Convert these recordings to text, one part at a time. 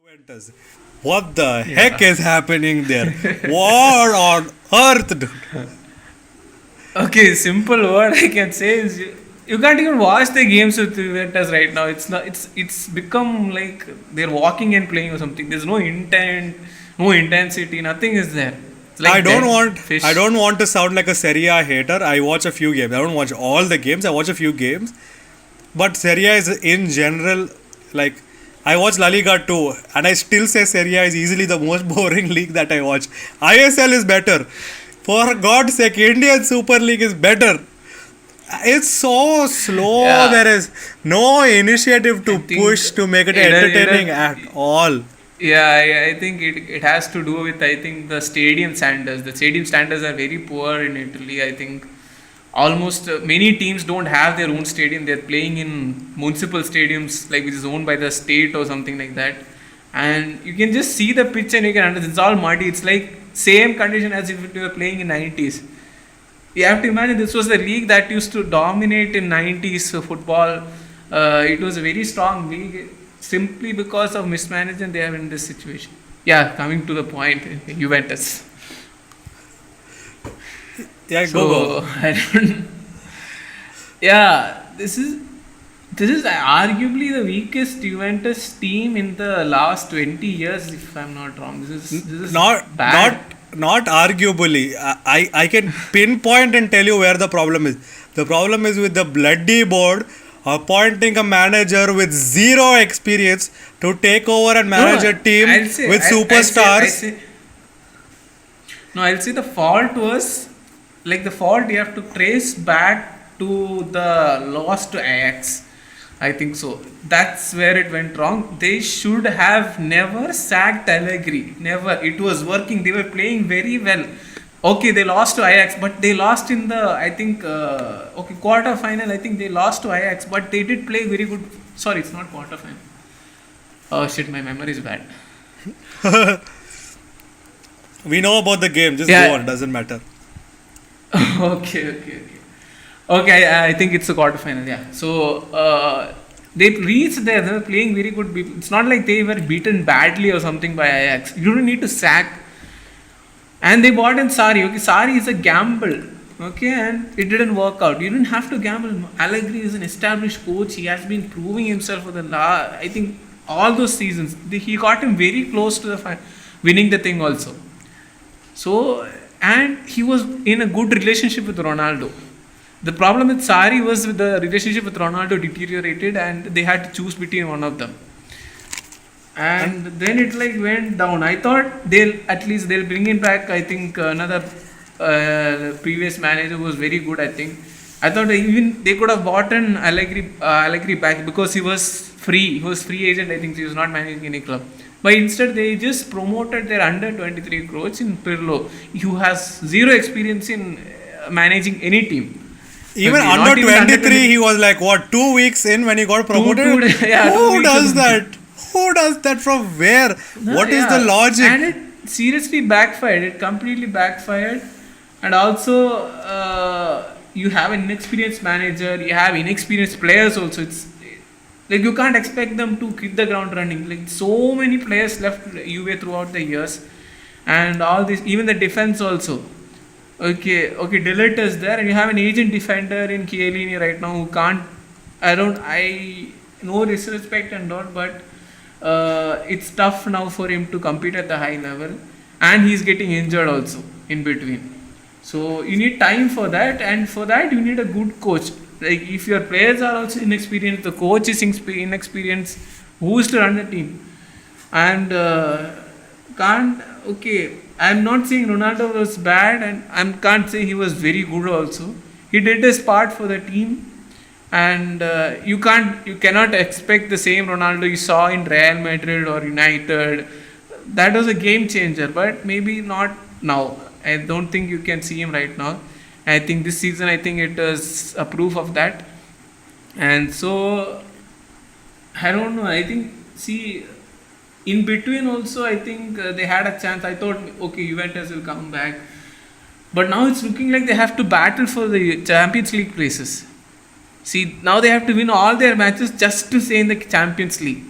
Juventus. What the heck Yeah. is happening there? What on earth? Okay, simple word I can say is you can't even watch the games with Juventus right now. It's not. It's become like they're walking and playing or something. There's no intent, no intensity. Nothing is there. It's I like don't dead want I fish. don't want to sound like a Serie A hater. I watch a few games. I don't watch all the games. I watch a few games. But Serie A is in general like I watch La Liga too, and I still say Serie A is easily the most boring league that I watch. ISL is better. For God's sake, Indian Super League is better. It's so slow. Yeah, There is no initiative I to think push to make it it entertaining at all. yeah, I think it has to do with I think the stadium standards. The stadium standards are very poor in Italy. I think almost many teams don't have their own stadium. They're playing in municipal stadiums like which is owned by the state or something like that. And you can just see the pitch and you can understand it's all muddy. It's like same condition as if you were playing in 90s. You have to imagine this was the league that used to dominate in 90s football. It was a very strong league. Simply because of mismanagement, they are in this situation. Yeah, coming to the point, Juventus. Yeah, go So go. I don't. Yeah, this is arguably the weakest Juventus team in the last 20 years, if I'm not wrong. This is Not not bad. not arguably. I can pinpoint and tell you where the problem is. The problem is with the bloody board appointing a manager with zero experience to take over and No, manage a team I'll say, with I superstars. say, no, I'll say the fault was like the fault you have to trace back to the loss to Ajax. I think so. That's where it went wrong. They should have never sacked Allegri. Never. It was working. They were playing very well. Okay, they lost to Ajax, but they lost in the I think quarter final. I think they lost to Ajax, but they did play very good. Sorry, it's not quarter final. Oh shit, my memory is bad. We know about the game. Just go on. Yeah. Doesn't matter. Okay. Okay, I think it's a quarterfinal. Yeah. So they reached there. They were playing very good. It's not like they were beaten badly or something by Ajax. You don't need to sack. And they bought in Sari. Okay, Sari is a gamble. Okay, and it didn't work out. You didn't have to gamble. Allegri is an established coach. He has been proving himself for the last, I think, all those seasons. He got him very close to the winning the thing also. So, and he was in a good relationship with Ronaldo. The problem with Sari was with the relationship with Ronaldo deteriorated and they had to choose between one of them. And And then it like went down. I thought they'll bring in back. I think another previous manager was very good. I think I thought even they could have bought an Allegri back because he was free. He was free agent. I think he was not managing any club. But instead they just promoted their under 23 coach in Pirlo, who has zero experience in managing any team. even Okay, under not even under 23, 20. he was like, what, 2 weeks in when he got Two promoted? yeah, two Who weeks or does something. that? Who does that from where? No, What is the yeah, logic? and it seriously backfired. It completely backfired, and also you have an inexperienced manager. You have inexperienced players also. It's like you can't expect them to hit the ground running. Like so many players left UA throughout the years, and all this, even the defense also. Okay, Dillett is there, and you have an agent defender in Chiellini right now who can't. I no disrespect and not, but it's tough now for him to compete at the high level, and he's getting injured also in between. So you need time for that, and for that you need a good coach. Like if your players are also inexperienced, the coach is inexperienced. Who is to run the team? And can't okay. I'm not saying Ronaldo was bad, and I can't say he was very good also. He did his part for the team, and you cannot expect the same Ronaldo you saw in Real Madrid or United. That was a game changer, but maybe not now. I don't think you can see him right now. I think this season, I think it is a proof of that. And so I don't know. I think see in between also I think they had a chance. I thought okay Juventus will come back, but now it's looking like they have to battle for the Champions League places. See, now they have to win all their matches just to stay in the Champions League.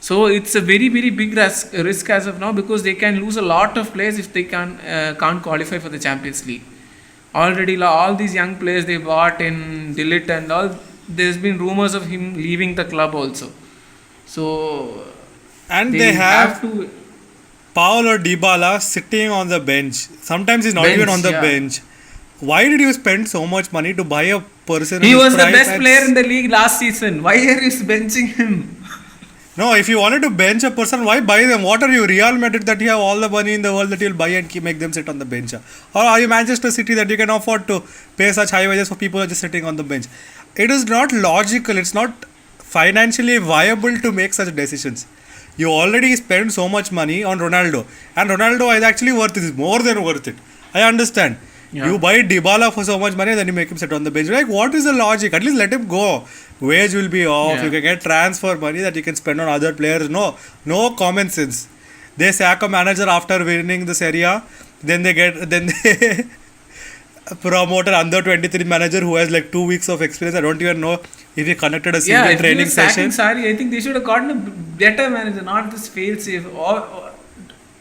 So it's a very very big risk as of now, because they can lose a lot of players if they can't qualify for the Champions League. Already all these young players they bought in Dillit and all, there's been rumors of him leaving the club also. So And they they have have to Paulo Dybala sitting on the bench. Sometimes he's not bench, even on the yeah. bench. Why did you spend so much money to buy a person? He in his was the prime best and player in the league last season. Why are you benching him? No, if you wanted to bench a person, why buy them? What are you, Real Madrid, that you have all the money in the world that you'll buy and make them sit on the bench? Or are you Manchester City that you can afford to pay such high wages for people who are just sitting on the bench? It is not logical. It's not financially viable to make such decisions. You already spend so much money on Ronaldo, and Ronaldo is actually worth it. Is more than worth it. I understand. Yeah. You buy Dybala for so much money, then you make him sit on the bench. Like, what is the logic? At least let him go. Wage will be off. Yeah. You can get transfer money that you can spend on other players. No common sense. They sack a manager after winning the Serie A. Then they promote an under 23 manager who has like 2 weeks of experience. I don't even know if he conducted a single Yeah, if he training was sacking session. Sarri, I think they should have gotten a better manager, not this fail safe.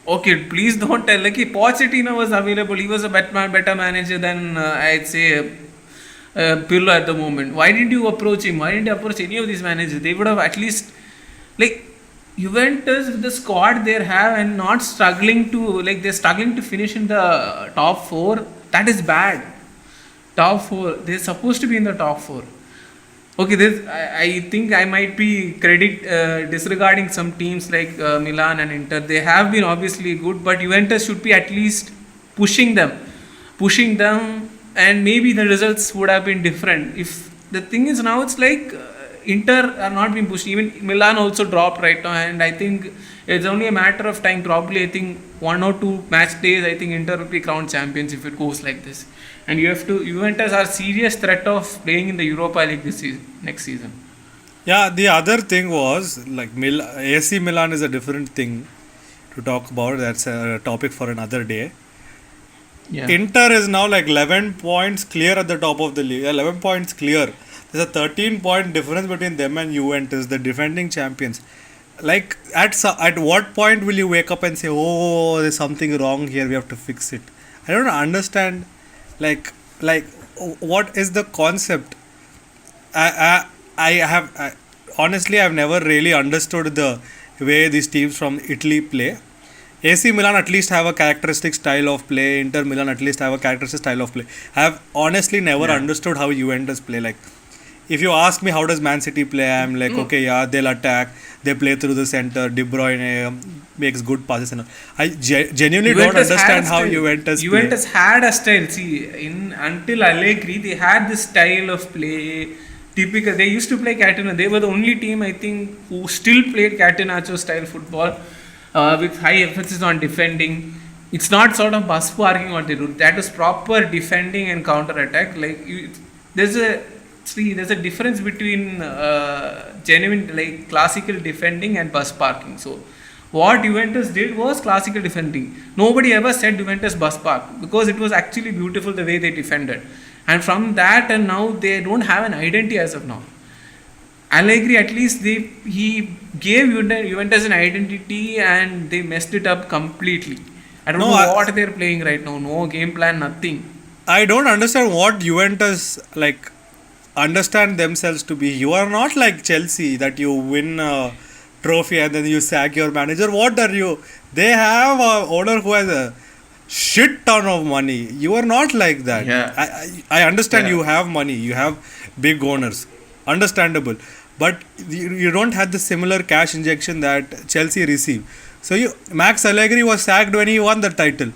Okay, please don't tell. Like, Pochettino was available. He was a better manager than I'd say Pirlo at the moment. Why didn't you approach him? Why didn't you approach any of these managers? They would have at least, like, Juventus with the squad they have and not struggling to, like, they're struggling to finish in the top four. That is bad. Top four. They're supposed to be in the top four. Okay, I think I might be disregarding some teams like Milan and Inter. They have been obviously good, but Juventus should be at least pushing them, and maybe the results would have been different. If the thing is now, it's like Inter are not being pushed. Even Milan also dropped right now, and I think it's only a matter of time. Probably, I think 1 or 2 match days, I think Inter will be crowned champions if it goes like this. And Juventus are serious threat of playing in the Europa League next season. Yeah, the other thing was like AC Milan is a different thing to talk about. That's a topic for another day. Yeah. Inter is now like 11 points clear at the top of the league. 11 points clear. There's a 13-point difference between them and Juventus, the defending champions. Like, at what point will you wake up and say, oh, there's something wrong here, we have to fix it? I don't understand. Like, what is the concept? Honestly, I've never really understood the way these teams from Italy play. AC Milan at least have a characteristic style of play. Inter Milan at least have a characteristic style of play. I have honestly never understood how Juventus play. Like, if you ask me how does Man City play, I'm like, okay, yeah, they'll attack. They play through the center. De Bruyne makes good passes and all. I genuinely don't understand how Juventus had a style. See, until Allegri, they had this style of play. Typical. They used to play Catenaccio. They were the only team, I think, who still played Catenaccio style football with high emphasis on defending. It's not sort of bus parking what they do. That is proper defending and counter attack. Like, there's a difference between genuine, like, classical defending and bus parking. So what Juventus did was classical defending. Nobody ever said Juventus bus park, because it was actually beautiful the way they defended. And from that, and now they don't have an identity as of now. Allegri, at least he gave Juventus an identity, and they messed it up completely. I don't know what they're playing right now. No game plan, nothing. I don't understand what Juventus like understand themselves to be. You are not like Chelsea that you win a trophy and then you sack your manager. What are you? They have a owner who has a shit ton of money. You are not like that. Yeah. I understand you have money. You have big owners. Understandable. But you don't have the similar cash injection that Chelsea received. So Max Allegri was sacked when he won the title.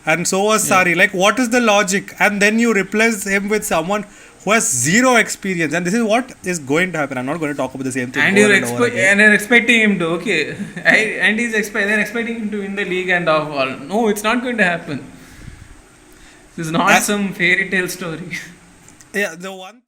And so was Sarri. Like, what is the logic? And then you replace him with someone who has zero experience. And this is what is going to happen. I'm not going to talk about the same thing. And you're expecting him to, okay. And they're expecting him to win the league and all. No, it's not going to happen. This is not some fairy tale story. Yeah, the one